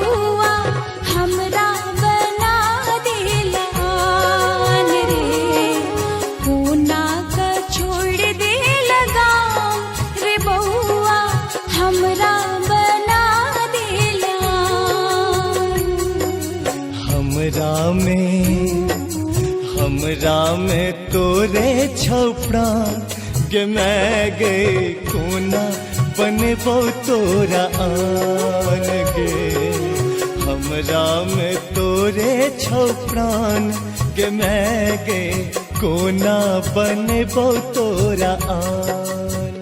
बउआ हमरा बना दिलान रे। पूना का छोड़ दे लगाम रे बउआ हमरा बना दिलान। हमरा में तोरे छपड़ा के मैं गए कोना बनबो तोरा आन गे। हमरा में तोरे छपड़ान के मैं गए कोना बनबो तोरा आन।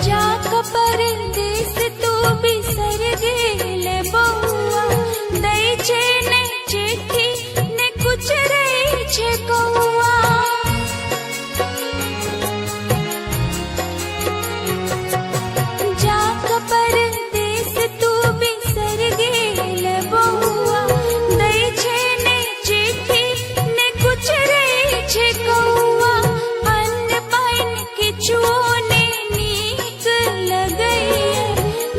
जाक परदेस तू बिसर गेले बउआ दै छे ने चिट्ठी ने कुछ रही छे कौआ। जाक परदेस तू बिसर गेले बउआ दै छे ने चिट्ठी ने कुछ रही छे कौआ। अन्न पाइन किछुओ ने नीक लगैए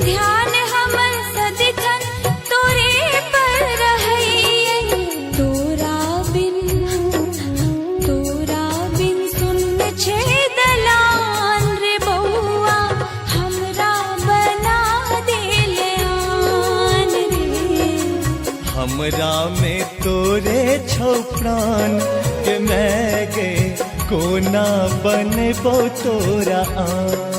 ध्यान हमर सदिखन तोरे पर रहैए। तोरा बिन सुन्न छे दलान रे बउआ हमरा बना दिलान रे। हमरा में तोरे छपड़ान के मैं गए कोना बनबो तोरा आन।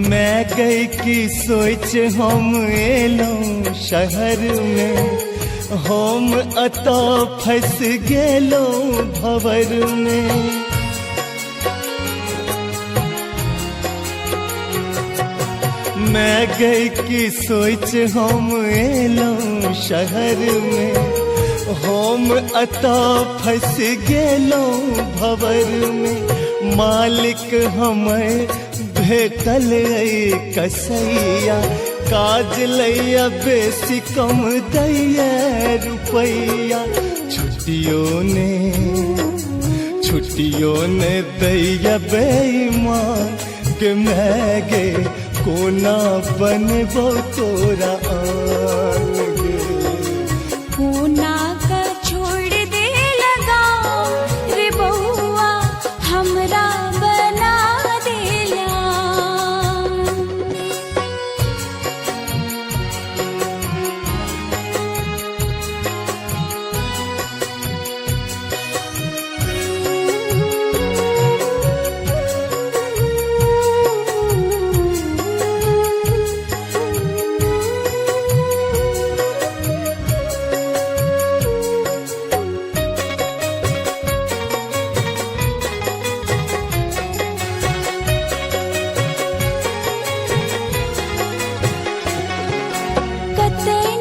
मैं गई की सोच हम एलौं शहर में हम अता फंस गेलौं भंवर में। मैं गई की सोच हम एलौं शहर में हम अता फंस गेलौं भंवर में। मालिक हमें भेटल कसैया काज लैया बेसी कम दैया रुपैया। छुट्टियों ने दैया बेईमान के मैं गे कोना बनबो तोरा आन गे। पूना का छोड़ दे लगाम रे बउआ हमरा बना दिलान। कतई